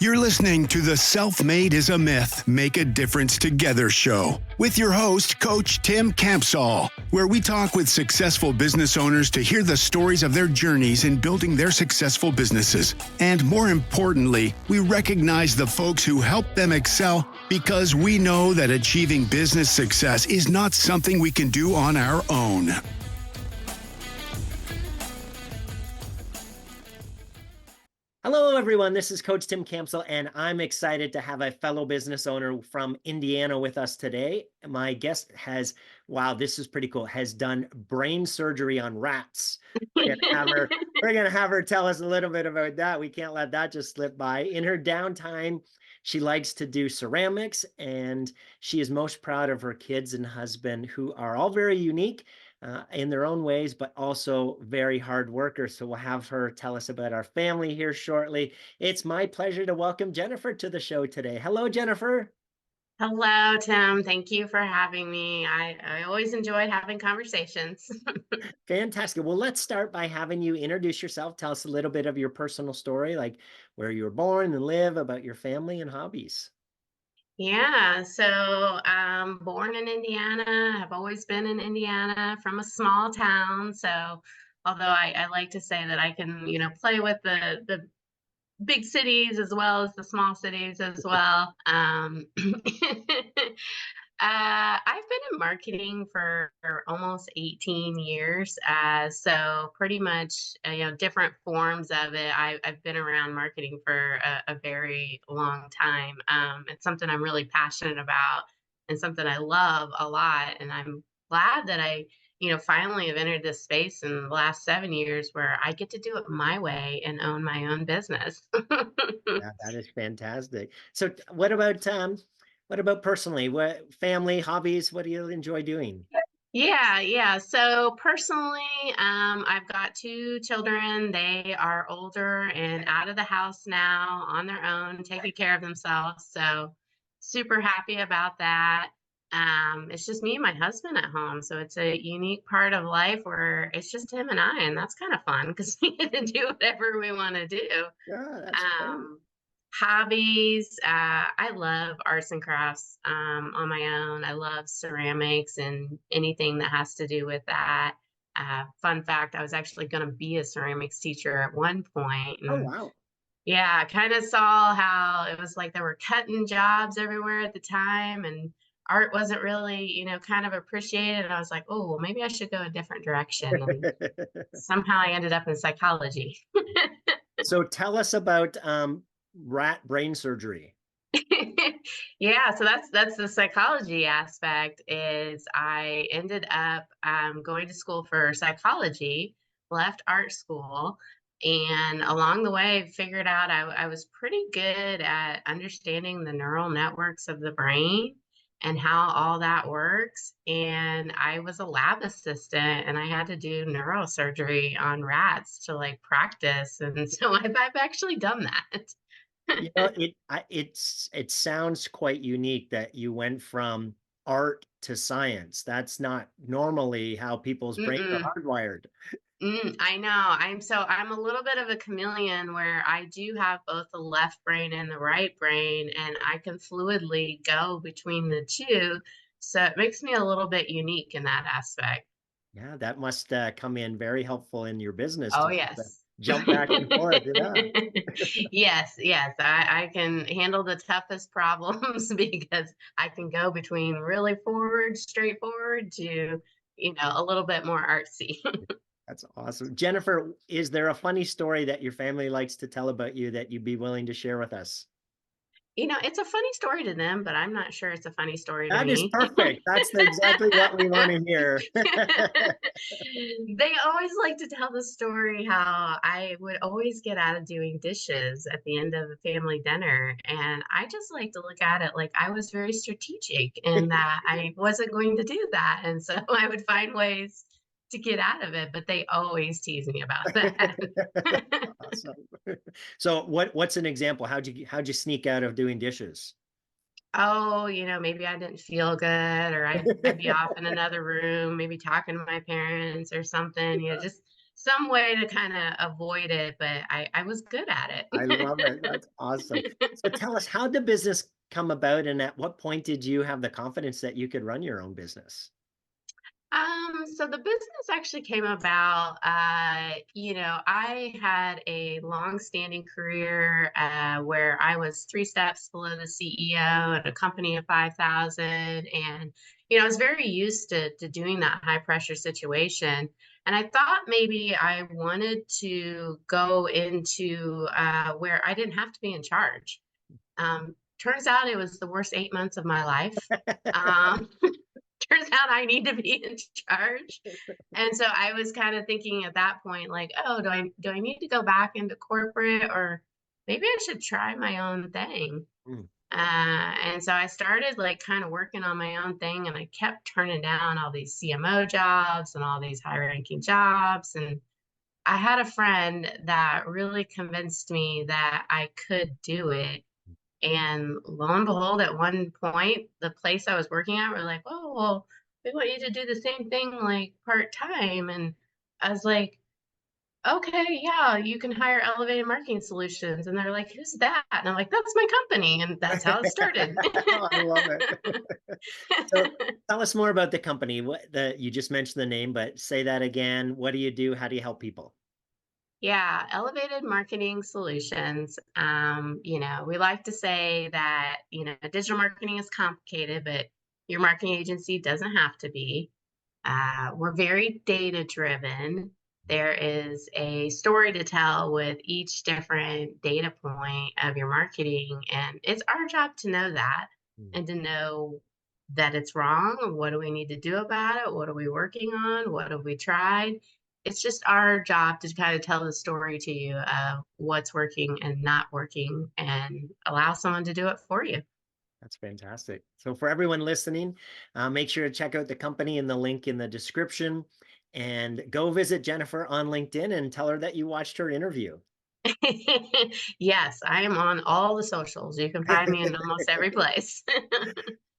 You're listening to the Self-Made is a Myth, Make a Difference Together show with your host, Coach Tim Campsall, where we talk with successful business owners to hear the stories of their journeys in building their successful businesses. And more importantly, we recognize the folks who help them excel because we know that achieving business success is not something we can do on our own. Hello, everyone. This is Coach Tim Campsall, and I'm excited to have a fellow business owner from Indiana with us today. My guest has, wow, this is pretty cool, has done brain surgery on rats. We're gonna have her tell us a little bit about that. We can't let that just slip by. In her downtime, she likes to do ceramics, and she is most proud of her kids and husband, who are all very unique in their own ways, but also very hard workers. So we'll have her tell us about our family here shortly. It's my pleasure to welcome Jennifer to the show today. Hello, Jennifer. Hello, Tim. Thank you for having me. I always enjoyed having conversations. Fantastic. Well, let's start by having you introduce yourself. Tell us a little bit of your personal story, like where you were born and live, about your family and hobbies. Yeah, so born in Indiana. I've always been in Indiana from a small town. So although I like to say that I can, play with the big cities as well as the small cities as well. I've been in marketing for almost 18 years. So pretty much, different forms of it. I've been around marketing for a very long time. It's something I'm really passionate about and something I love a lot. And I'm glad that I finally have entered this space in the last 7 years where I get to do it my way and own my own business. Yeah, that is fantastic. So what about personally? What family, hobbies, what do you enjoy doing? Yeah. So personally, I've got two children. They are older and out of the house now on their own, taking care of themselves. So super happy about that. It's just me and my husband at home. So it's a unique part of life where it's just him and I, and that's kind of fun because we get to do whatever we want to do. Yeah, that's great. Hobbies, I love arts and crafts on my own. I love ceramics and anything that has to do with that. Fun fact, I was actually going to be a ceramics teacher at one point, Oh, and wow. yeah, I kind of saw how it was like there were cutting jobs everywhere at the time, and art wasn't really, kind of appreciated. And I was like, oh, well, maybe I should go a different direction. And somehow I ended up in psychology. So tell us about rat brain surgery. Yeah, so that's the psychology aspect. Is I ended up going to school for psychology, left art school, and along the way figured out I was pretty good at understanding the neural networks of the brain and how all that works. And I was a lab assistant, and I had to do neurosurgery on rats to like practice, and so I've actually done that. It sounds quite unique that you went from art to science. That's not normally how people's brains are Mm-mm. hardwired. I know. I'm a little bit of a chameleon where I do have both the left brain and the right brain, and I can fluidly go between the two. So it makes me a little bit unique in that aspect. Yeah, that must come in very helpful in your business Oh, to yes. jump back and forth. Yeah. Yes. I can handle the toughest problems because I can go between really straightforward to, a little bit more artsy. That's awesome. Jennifer, is there a funny story that your family likes to tell about you that you'd be willing to share with us? It's a funny story to them, but I'm not sure it's a funny story to That is me. perfect. That's exactly what we want to hear. They always like to tell the story how I would always get out of doing dishes at the end of a family dinner. And I just like to look at it like I was very strategic and that I wasn't going to do that. And so I would find ways to get out of it, but they always tease me about that. Awesome. So what's an example? How'd you sneak out of doing dishes? Oh, maybe I didn't feel good, or I'd be off in another room, maybe talking to my parents or something, just some way to kind of avoid it, but I was good at I love it. it. That's awesome. So tell us, how did business come about, and at what point did you have the confidence that you could run your own business? So the business actually came about, I had a long-standing career where I was three steps below the CEO at a company of 5,000. And, I was very used to doing that high pressure situation. And I thought maybe I wanted to go into where I didn't have to be in charge. Turns out it was the worst 8 months of my life. Um, Turns out I need to be in charge. And so I was kind of thinking at that point, like, oh, do I need to go back into corporate, or maybe I should try my own thing? Mm. And so I started like kind of working on my own thing, and I kept turning down all these CMO jobs and all these high ranking jobs. And I had a friend that really convinced me that I could do it. And lo and behold, at one point, the place I was working at were like, "Oh, well, we want you to do the same thing like part time." And I was like, "Okay, yeah, you can hire Elevated Marketing Solutions." And they're like, "Who's that?" And I'm like, "That's my company." And that's how it started. I love it. So tell us more about the company. You just mentioned the name, but say that again. What do you do? How do you help people? Yeah, Elevated Marketing Solutions. We like to say that, digital marketing is complicated, but your marketing agency doesn't have to be. We're very data driven. There is a story to tell with each different data point of your marketing. And it's our job to know that Mm. and to know that it's wrong. What do we need to do about it? What are we working on? What have we tried? It's just our job to kind of tell the story to you of what's working and not working, and allow someone to do it for you. That's fantastic. So for everyone listening, make sure to check out the company and the link in the description, and go visit Jennifer on LinkedIn and tell her that you watched her interview. Yes, I am on all the socials. You can find me in almost every place.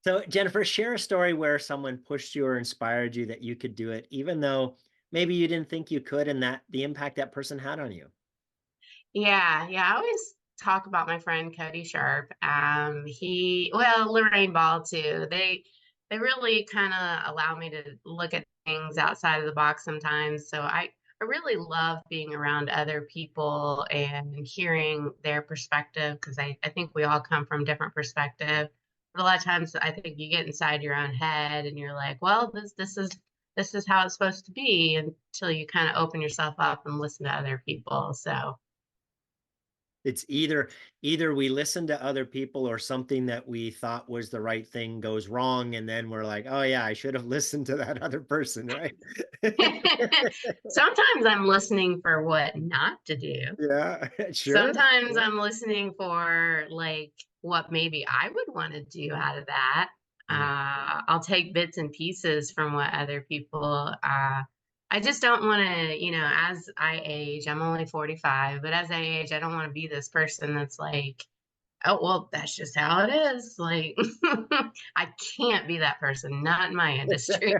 So Jennifer, share a story where someone pushed you or inspired you that you could do it, even though maybe you didn't think you could, and that the impact that person had on you. Yeah, yeah. I always talk about my friend Cody Sharp. Lorraine Ball too. They really kind of allow me to look at things outside of the box sometimes. So I really love being around other people and hearing their perspective, because I think we all come from different perspective. But a lot of times I think you get inside your own head and you're like, well, this is how it's supposed to be, until you kind of open yourself up and listen to other people. So It's either we listen to other people, or something that we thought was the right thing goes wrong, and then we're like, oh yeah, I should have listened to that other person, right? sometimes I'm listening for what not to do. Yeah, sure. Sometimes Yeah. I'm listening for like what maybe I would want to do out of that. Mm. I'll take bits and pieces from what other people. I just don't want to, as I age, I'm only 45, but as I age, I don't want to be this person that's like, oh, well, that's just how it is. Like, I can't be that person, not in my industry.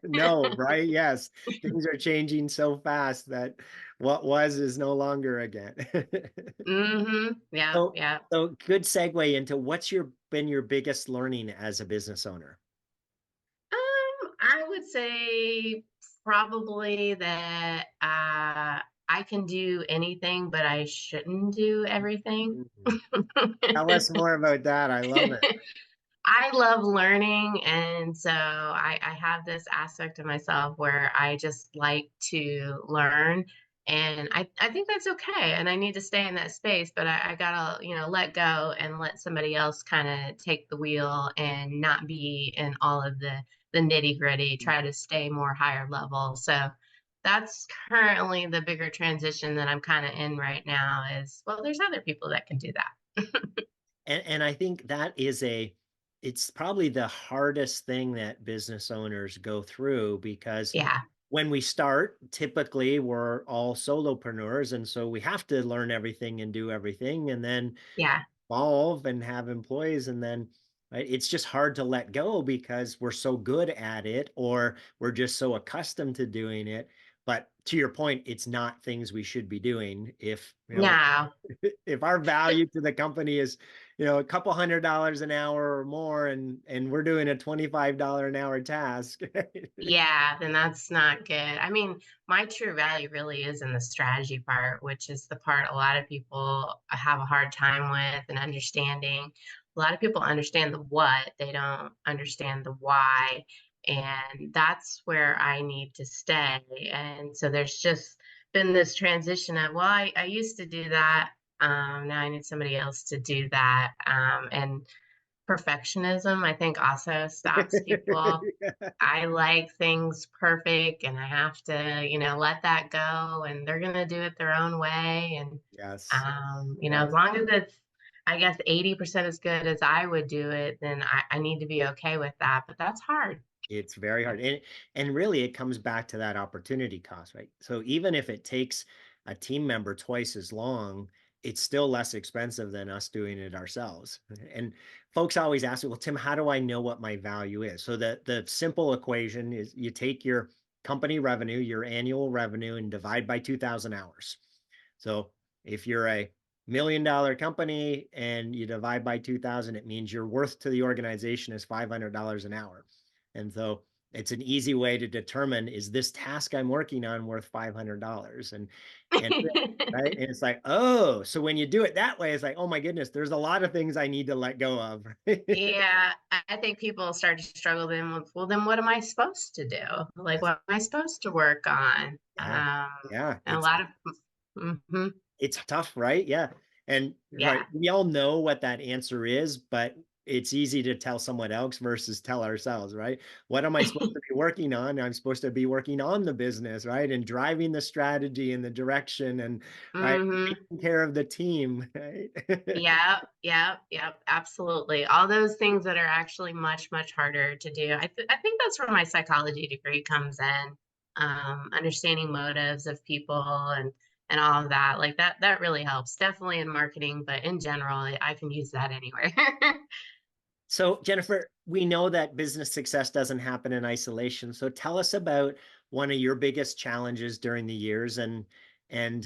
No, right? Yes. Things are changing so fast that what was is no longer again. Yeah, So, yeah. so good segue into what's been your biggest learning as a business owner? I would say probably that I can do anything, but I shouldn't do everything. Mhm. Tell us more about that. I love it. I love learning, and so I have this aspect of myself where I just like to learn, and I think that's okay, and I need to stay in that space, but I gotta, let go and let somebody else kind of take the wheel and not be in all of the nitty gritty, try to stay more higher level. So that's currently the bigger transition that I'm kind of in right now is, well, there's other people that can do that. And I think that is it's probably the hardest thing that business owners go through, because Yeah, when we start, typically we're all solopreneurs. And so we have to learn everything and do everything, and then yeah. evolve and have employees. And then, right, it's just hard to let go because we're so good at it, or we're just so accustomed to doing it. But to your point, it's not things we should be doing if, No. if our value to the company is, a couple $100 an hour or more, and we're doing a $25 an hour task. Yeah, then that's not good. I mean, my true value really is in the strategy part, which is the part a lot of people have a hard time with and understanding. A lot of people understand the what, they don't understand the why. And that's where I need to stay. And so there's just been this transition of, well, I used to do that. Now I need somebody else to do that. And perfectionism, I think, also stops people. I like things perfect and I have to, let that go and they're going to do it their own way. And, Yes. as long as it's, I guess, 80% as good as I would do it, then I need to be okay with that. But that's hard. It's very hard. And really it comes back to that opportunity cost, right? So even if it takes a team member twice as long, it's still less expensive than us doing it ourselves. And folks always ask me, well, Tim, how do I know what my value is? So the simple equation is you take your company revenue, your annual revenue, and divide by 2,000 hours. So if you're a $1 million company and you divide by 2,000, it means your worth to the organization is $500 an hour. And so it's an easy way to determine, is this task I'm working on worth $500? And right. And it's like, oh, so when you do it that way, it's like, oh my goodness, there's a lot of things I need to let go of. Yeah, I think people start to struggle then with, well, then what am I supposed to do? Like, what am I supposed to work on? Yeah. Yeah. And a lot of, mhm, It's tough, right? Yeah. And right, yeah. we all know what that answer is, but it's easy to tell someone else versus tell ourselves, right? What am I supposed to be working on? I'm supposed to be working on the business, right? And driving the strategy and the direction and right, Hmm. taking care of the team, right? Yeah, yeah, yeah, absolutely. All those things that are actually much, much harder to do. I think that's where my psychology degree comes in. Understanding motives of people and all of that. Like that really helps. Definitely in marketing, but in general, I can use that anywhere. So, Jennifer, we know that business success doesn't happen in isolation. So tell us about one of your biggest challenges during the years, and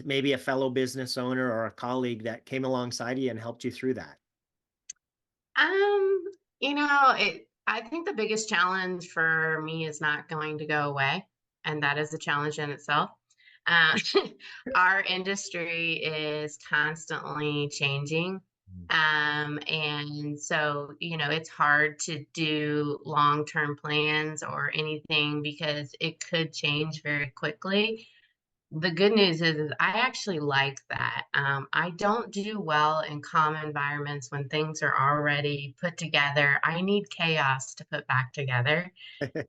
maybe a fellow business owner or a colleague that came alongside you and helped you through that. Um, I think the biggest challenge for me is not going to go away, and that is a challenge in itself. Uh, our industry is constantly changing. And so, it's hard to do long-term plans or anything because it could change very quickly. The good news is I actually like that. I don't do well in calm environments when things are already put together. I need chaos to put back together.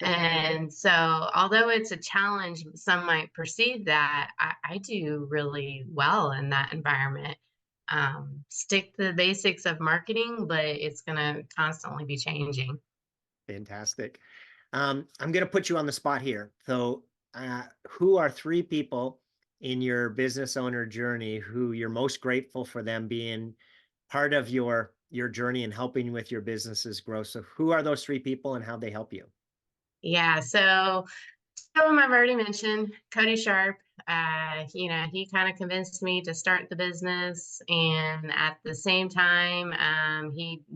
And so, although it's a challenge, some might perceive that I do really well in that environment. Stick to the basics of marketing, but it's going to constantly be changing. Fantastic. I'm going to put you on the spot here. So, who are three people in your business owner journey who you're most grateful for them being part of your journey and helping with your business's growth? So, who are those three people and how they help you? Yeah. So, some of them I've already mentioned. Cody Sharp, he kind of convinced me to start the business, and at the same time,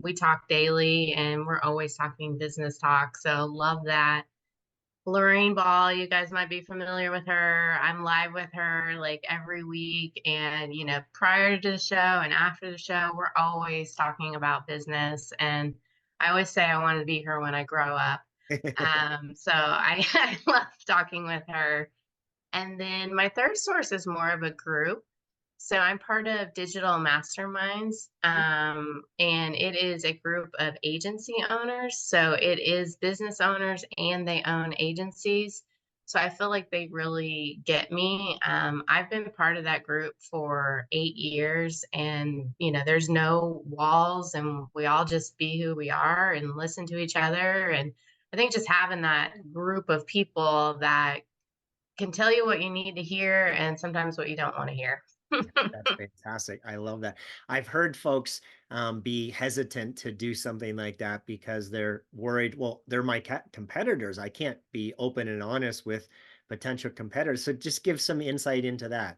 we talk daily, and we're always talking business talk. So love that. Lorraine Ball, you guys might be familiar with her. I'm live with her like every week, and prior to the show and after the show, we're always talking about business. And I always say I want to be her when I grow up. So I, I love talking with her. And then my third source is more of a group. So I'm part of Digital Masterminds, and it is a group of agency owners. So it is business owners and they own agencies. So I feel like they really get me. I've been part of that group for 8 years, and there's no walls, and we all just be who we are and listen to each other. And I think just having that group of people that can tell you what you need to hear and sometimes what you don't want to hear. That's fantastic. I love that. I've heard folks be hesitant to do something like that because they're worried. Well, they're my competitors. I can't be open and honest with potential competitors. So just give some insight into that.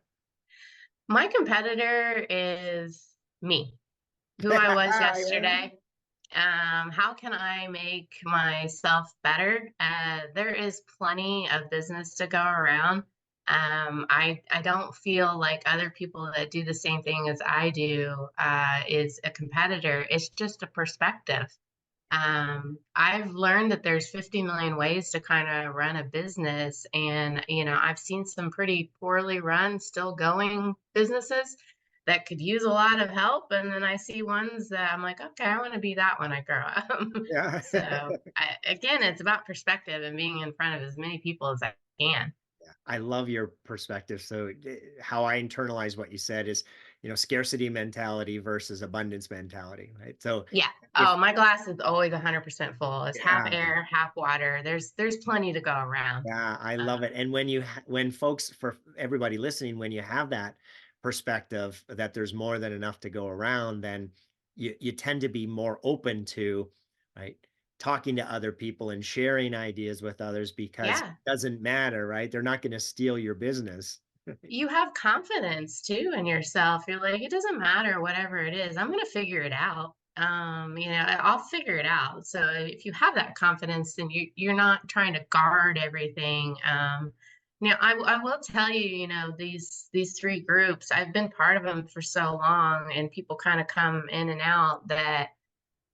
My competitor is me, who I was Yeah. yesterday. How can I make myself better? There is plenty of business to go around. I don't feel like other people that do the same thing as I do is a competitor. It's just a perspective. I've learned that there's 50 million ways to kind of run a business. And, I've seen some pretty poorly run, still going businesses that could use a lot of help. And then I see ones that I'm like, okay, I want to be that when I grow up. Yeah. Again, it's about perspective and being in front of as many people as I can. I love your perspective. So how I internalize what you said is, scarcity mentality versus abundance mentality, right? So Yeah. if Oh, my glass is always 100% full. It's half yeah, air, half water. There's plenty to go around. yeah, I Uh, love it. And when folks, for everybody listening, when you have that perspective that there's more than enough to go around, then you tend to be more open to, right, talking to other people and sharing ideas with others because it yeah. doesn't matter, right? They're not going to steal your business. You have confidence too in yourself. You're like, it doesn't matter whatever it is. I'm going to figure it out. I'll figure it out. So if you have that confidence, then you're not trying to guard everything. I will tell you, these three groups, I've been part of them for so long, and people kind of come in and out that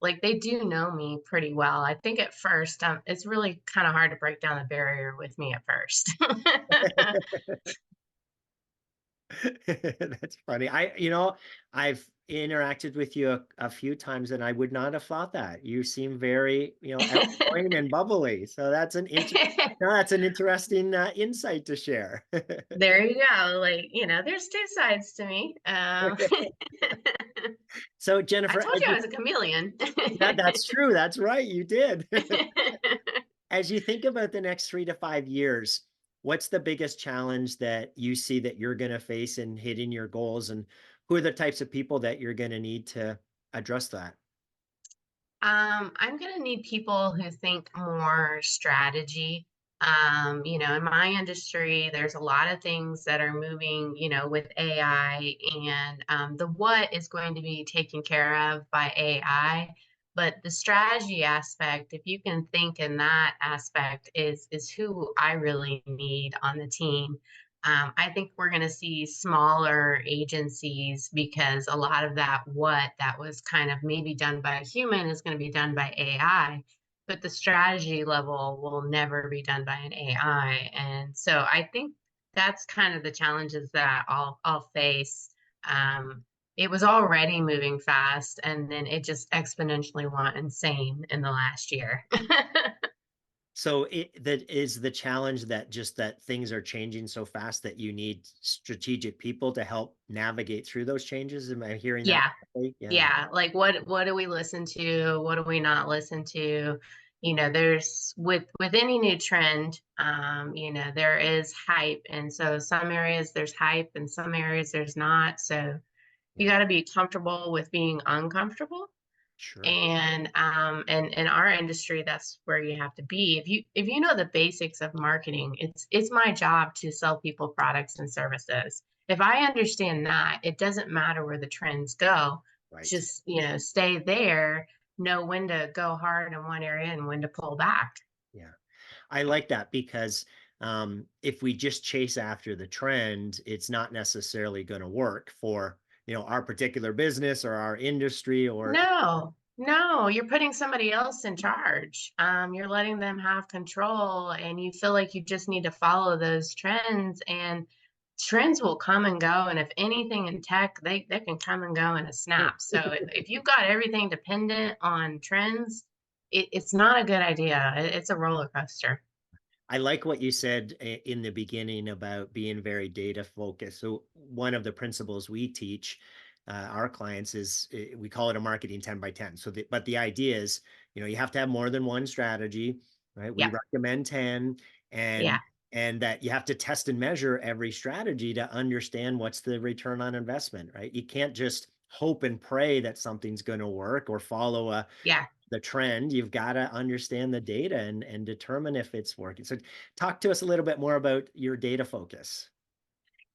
like they do know me pretty well. I think at first, it's really kind of hard to break down the barrier with me at first. That's funny. I've interacted with you a few times and I would not have thought that. You seem very, outgoing and bubbly. So that's an interesting insight to share. There you go. Like, there's two sides to me. So I Jennifer, told you I was a chameleon. that's true. That's right. You did. As you think about the next 3 to 5 years, what's the biggest challenge that you see that you're going to face in hitting your goals? And who are the types of people that you're going to need to address that? I'm gonna need people who think more strategy. In my industry, there's a lot of things that are moving, with AI, and the what is going to be taken care of by AI. But the strategy aspect, if you can think in that aspect, is who I really need on the team. I think we're going to see smaller agencies because a lot of that what that was kind of maybe done by a human is going to be done by AI, but the strategy level will never be done by an AI. And so I think that's kind of the challenges that I'll face. It was already moving fast, and then it just exponentially went insane in the last year. So that is the challenge, that just that things are changing so fast that you need strategic people to help navigate through those changes. Am I hearing that Yeah. correctly? Yeah. Yeah, like what do we listen to? What do we not listen to? There's with any new trend, there is hype. And so some areas there's hype and some areas there's not. So you Yeah. got to be comfortable with being uncomfortable. Sure. And in our industry, that's where you have to be. If you know the basics of marketing, it's my job to sell people products and services. If I understand that, it doesn't matter where the trends go. Right. Just, stay there, know when to go hard in one area and when to pull back. Yeah. I like that because if we just chase after the trend, it's not necessarily going to work for, our particular business or our industry or No, no, you're putting somebody else in charge. You're letting them have control, and you feel like you just need to follow those trends. And trends will come and go. And if anything in tech, they can come and go in a snap. So if you've got everything dependent on trends, it's not a good idea. It's a roller coaster. I like what you said in the beginning about being very data focused. So one of the principles we teach our clients is we call it a marketing 10 by 10. But the idea is, you have to have more than one strategy, right? We Yep. recommend 10 Yeah. and that you have to test and measure every strategy to understand what's the return on investment, right? You can't just hope and pray that something's going to work or follow a Yeah. the trend, you've got to understand the data and determine if it's working. So talk to us a little bit more about your data focus.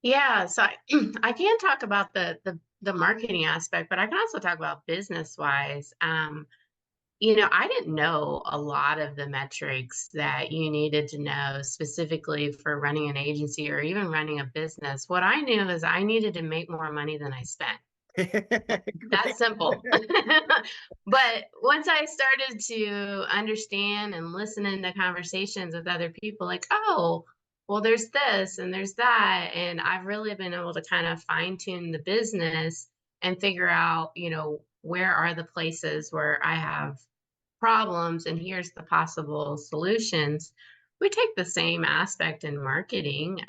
Yeah, so I, I can talk about the marketing aspect, but I can also talk about business wise. I didn't know a lot of the metrics that you needed to know specifically for running an agency or even running a business. What I knew is I needed to make more money than I spent. That's Great. simple. But once I started to understand and listen into conversations with other people, like, oh, well, there's this and there's that. And I've really been able to kind of fine tune the business and figure out, where are the places where I have problems and here's the possible solutions. We take the same aspect in marketing.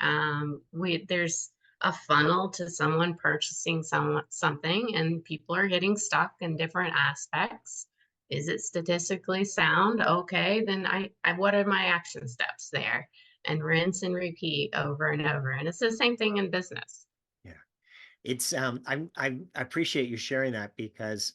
There's a funnel to someone purchasing something, and people are getting stuck in different aspects. Is it statistically sound? Okay, then I what are my action steps there? And rinse and repeat over and over. And it's the same thing in business. Yeah. It's I appreciate you sharing that because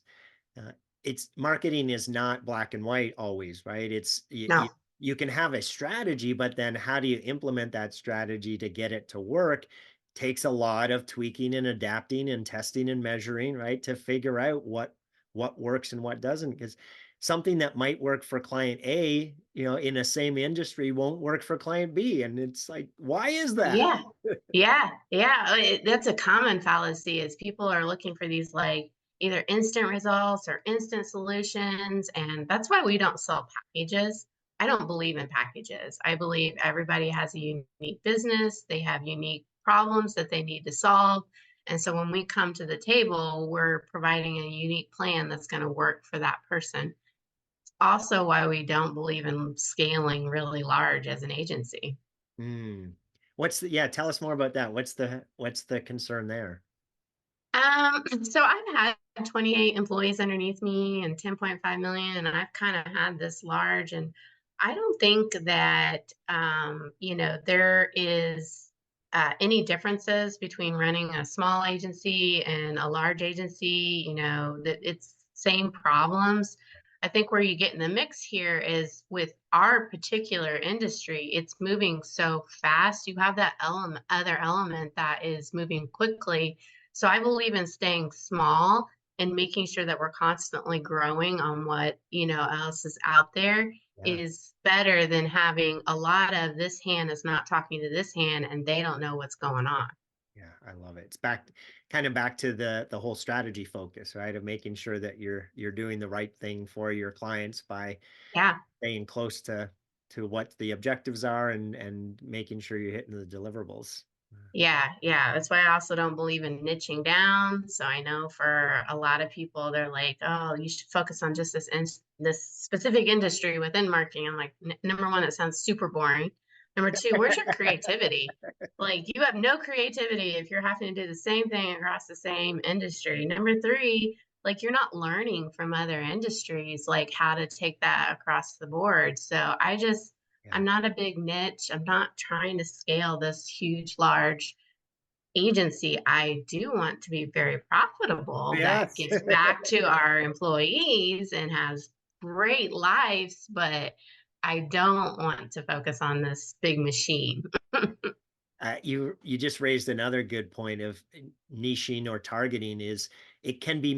uh, it's marketing is not black and white always, right? No. You can have a strategy, but then how do you implement that strategy to get it to work? Takes a lot of tweaking and adapting and testing and measuring, right? To figure out what works and what doesn't. Because something that might work for client A, in the same industry won't work for client B. And it's like, why is that? Yeah. Yeah. That's a common fallacy is people are looking for these like either instant results or instant solutions. And that's why we don't sell packages. I don't believe in packages. I believe everybody has a unique business. They have unique problems that they need to solve. And so when we come to the table, we're providing a unique plan that's going to work for that person. Also, why we don't believe in scaling really large as an agency. Hmm. Tell us more about that. What's the concern there? So I've had 28 employees underneath me and 10.5 million, and I've kind of had this large, and I don't think that there is any differences between running a small agency and a large agency. That it's same problems. I think where you get in the mix here is with our particular industry, it's moving so fast. You have that other element that is moving quickly, so I believe in staying small and making sure that we're constantly growing on what, else is out there Yeah. is better than having a lot of this hand is not talking to this hand and they don't know what's going on. Yeah, I love it. It's back to the whole strategy focus, right? Of making sure that you're doing the right thing for your clients by Yeah. staying close to what the objectives are and making sure you're hitting the deliverables. Yeah. That's why I also don't believe in niching down. So I know for a lot of people, they're like, "Oh, you should focus on just this specific industry within marketing." I'm like, number one, it sounds super boring. Number two, where's your creativity? Like, you have no creativity if you're having to do the same thing across the same industry. Number three, like you're not learning from other industries, like how to take that across the board. So Yeah. I'm not a big niche. I'm not trying to scale this huge, large agency. I do want to be very profitable that Yes. gives back to our employees and has great lives, but I don't want to focus on this big machine. You just raised another good point of niching or targeting is it can be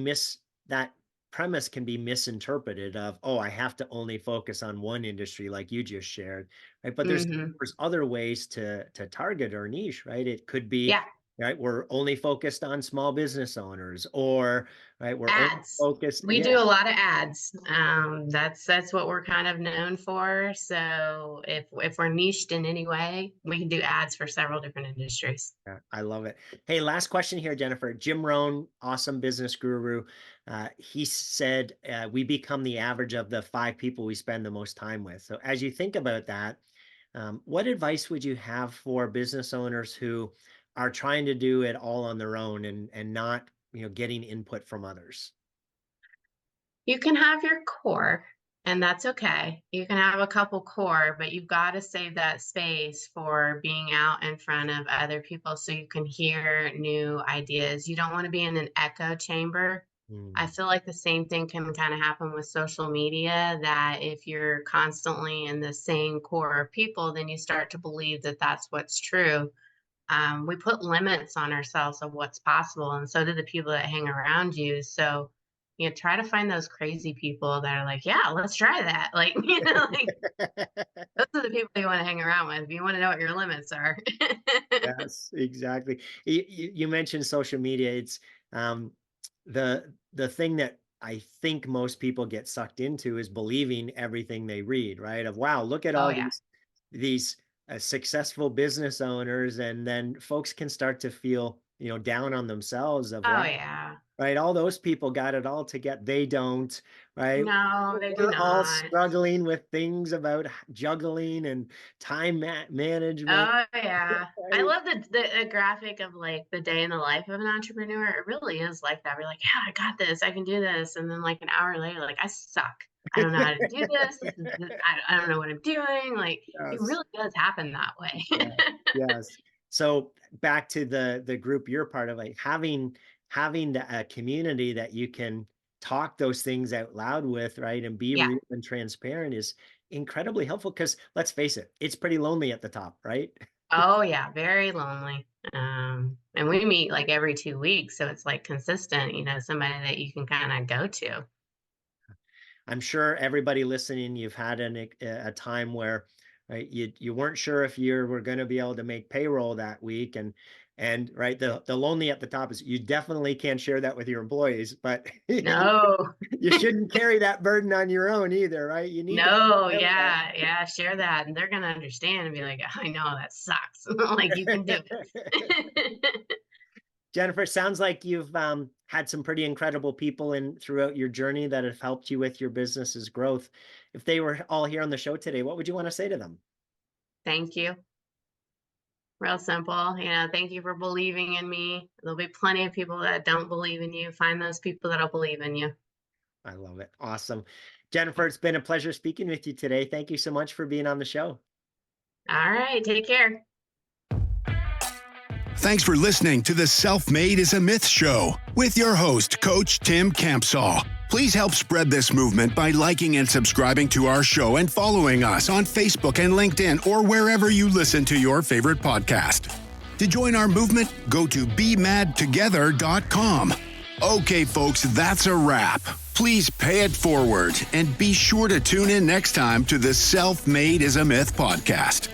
that premise can be misinterpreted of, oh, I have to only focus on one industry like you just shared, right? But there's Hmm. there's other ways to target or niche, right? It could be, Yeah. right, we're only focused on small business owners, or right, we're only Ads. focused, We do yeah. a lot of ads. That's what we're kind of known for. So if we're niched in any way, we can do ads for several different industries. Yeah, I love it. Hey, last question here, Jennifer. Jim Rohn, awesome business guru. He said, we become the average of the 5 people we spend the most time with. So as you think about that, what advice would you have for business owners who are trying to do it all on their own and not, getting input from others? You can have your core, and that's okay. You can have a couple core, but you've got to save that space for being out in front of other people so you can hear new ideas. You don't want to be in an echo chamber. I feel like the same thing can kind of happen with social media, that if you're constantly in the same core of people, then you start to believe that that's what's true. We put limits on ourselves of what's possible, and so do the people that hang around you. So, try to find those crazy people that are like, yeah, let's try that. Like, like those are the people you want to hang around with. You want to know what your limits are. Yes, exactly. You mentioned social media. It's um, the thing that I think most people get sucked into is believing everything they read, right? Of wow, look at Oh all yeah. these successful business owners, and then folks can start to feel, down on themselves of Oh wow, yeah. right? All those people got it all together. They don't, right? No, they do We're all not. struggling with things about juggling and time management, Oh yeah. I right? love the graphic of like the day in the life of an entrepreneur. It really is like that. We're like, yeah, I got this, I can do this. And then like an hour later, like I suck. I don't know how to do this. I don't know what I'm doing. Like it Yes. really does happen that way. Yeah. Yes. So back to the group you're part of, like having a community that you can talk those things out loud with, right? And be Yeah. real and transparent is incredibly helpful because let's face it, it's pretty lonely at the top, right? Oh yeah, very lonely. And we meet like every 2 weeks, so it's like consistent, somebody that you can kind of go to. I'm sure everybody listening, you've had a time where, right, you weren't sure if you were going to be able to make payroll that week, and right, the lonely at the top is you definitely can't share that with your employees, but No. you shouldn't carry that burden on your own either, right? You need to No, share yeah, yeah, share that, and they're gonna understand and be like, "I know, that sucks." Like, "You can do that. it." Jennifer, sounds like you've had some pretty incredible people in throughout your journey that have helped you with your business's growth. If they were all here on the show today, what would you want to say to them? Thank you. Real simple, thank you for believing in me. There'll be plenty of people that don't believe in you. Find those people that'll believe in you. I love it. Awesome. Jennifer, it's been a pleasure speaking with you today. Thank you so much for being on the show. Alright, take care. Thanks for listening to the Self-Made is a Myth show with your host, Coach Tim Campsall. Please help spread this movement by liking and subscribing to our show and following us on Facebook and LinkedIn or wherever you listen to your favorite podcast. To join our movement, go to bemadtogether.com. Okay, folks, that's a wrap. Please pay it forward and be sure to tune in next time to the Self-Made is a Myth podcast.